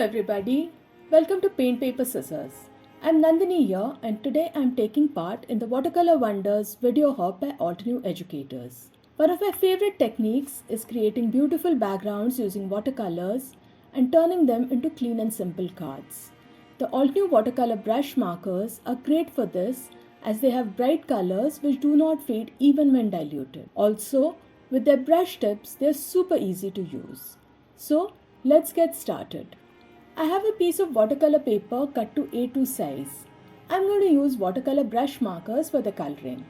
everybody, welcome to Paint Paper Scissors. I'm Nandini here and today I'm taking part in the Watercolor Wonders video hub by Altenew Educators. One of my favorite techniques is creating beautiful backgrounds using watercolors and turning them into clean and simple cards. The Altenew Watercolor Brush Markers are great for this as they have bright colors which do not fade even when diluted. Also, with their brush tips, they're super easy to use. So, let's get started. I have a piece of watercolor paper cut to A2 size. I'm going to use watercolor brush markers for the coloring.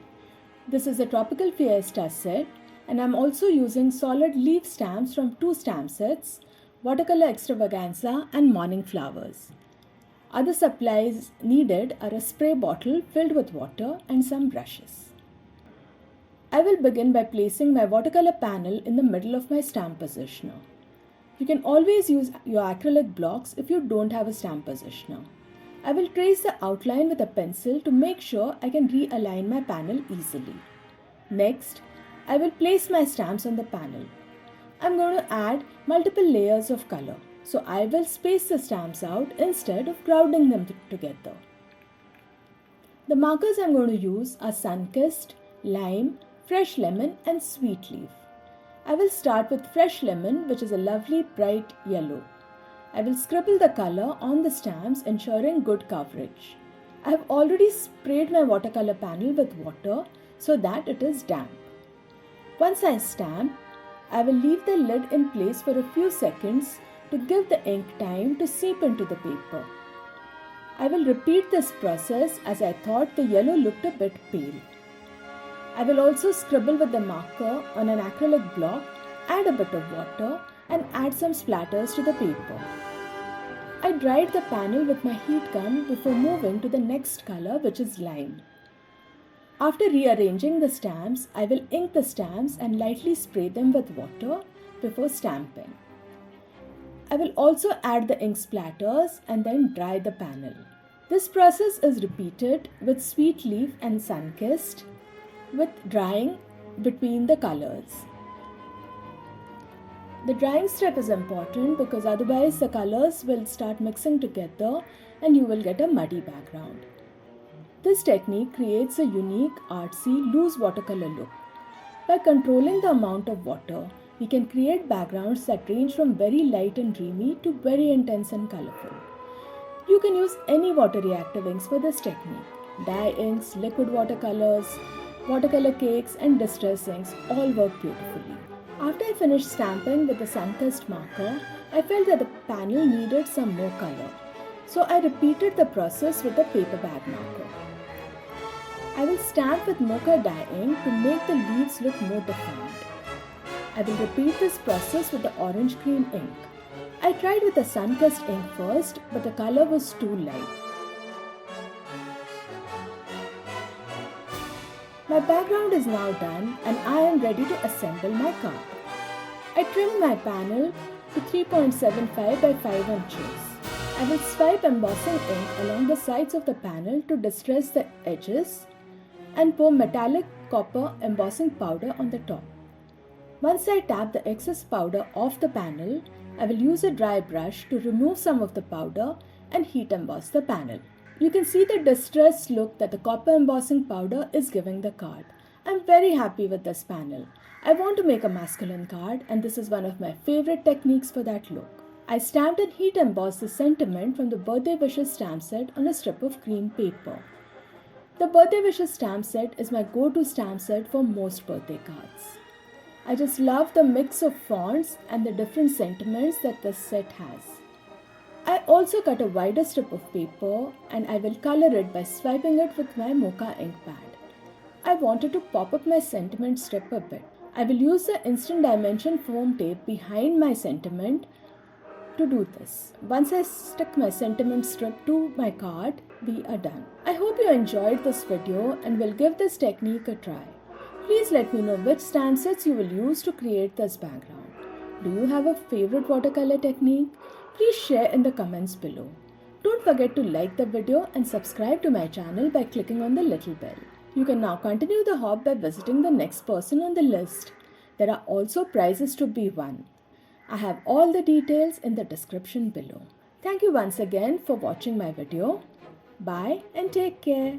This is a Tropical Fiesta set and I'm also using solid leaf stamps from two stamp sets, Watercolor Extravaganza and Morning Flowers. Other supplies needed are a spray bottle filled with water and some brushes. I will begin by placing my watercolor panel in the middle of my stamp positioner. You can always use your acrylic blocks if you don't have a stamp positioner. I will trace the outline with a pencil to make sure I can realign my panel easily. Next, I will place my stamps on the panel. I'm going to add multiple layers of color, so I will space the stamps out instead of crowding them together. The markers I'm going to use are Sunkissed, Lime, Fresh Lemon and Sweet Leaf. I will start with Fresh Lemon, which is a lovely bright yellow. I will scribble the color on the stamps, ensuring good coverage. I have already sprayed my watercolor panel with water so that it is damp. Once I stamp, I will leave the lid in place for a few seconds to give the ink time to seep into the paper. I will repeat this process as I thought the yellow looked a bit pale. I will also scribble with the marker on an acrylic block, add a bit of water and add some splatters to the paper. I dried the panel with my heat gun before moving to the next color, which is lime. After rearranging the stamps, I will ink the stamps and lightly spray them with water before stamping. I will also add the ink splatters and then dry the panel. This process is repeated with Sweet Leaf and Sunkissed, with drying between the colors. The drying step is important because otherwise the colors will start mixing together and you will get a muddy background. This technique creates a unique, artsy, loose watercolor look. By controlling the amount of water, we can create backgrounds that range from very light and dreamy to very intense and colorful. You can use any water reactive inks for this technique. Dye inks, liquid watercolors, watercolor cakes and distress inks all work beautifully. After I finished stamping with the Sunkissed marker, I felt that the panel needed some more color. So I repeated the process with the paper bag marker. I will stamp with mocha dye ink to make the leaves look more defined. I will repeat this process with the orange cream ink. I tried with the Sunkissed ink first, but the color was too light. My background is now done and I am ready to assemble my card. I trimmed my panel to 3.75 by 5 inches. I will swipe embossing ink along the sides of the panel to distress the edges and pour metallic copper embossing powder on the top. Once I tap the excess powder off the panel, I will use a dry brush to remove some of the powder and heat emboss the panel. You can see the distressed look that the copper embossing powder is giving the card. I'm very happy with this panel. I want to make a masculine card and this is one of my favorite techniques for that look. I stamped and heat embossed the sentiment from the Birthday Wishes stamp set on a strip of cream paper. The Birthday Wishes stamp set is my go-to stamp set for most birthday cards. I just love the mix of fonts and the different sentiments that this set has. I also cut a wider strip of paper and I will color it by swiping it with my mocha ink pad. I wanted to pop up my sentiment strip a bit. I will use the Instant Dimension foam tape behind my sentiment to do this. Once I stick my sentiment strip to my card, we are done. I hope you enjoyed this video and will give this technique a try. Please let me know which stamp sets you will use to create this background. Do you have a favorite watercolor technique? Please share in the comments below. Don't forget to like the video and subscribe to my channel by clicking on the little bell. You can now continue the hobby by visiting the next person on the list. There are also prizes to be won. I have all the details in the description below. Thank you once again for watching my video. Bye and take care.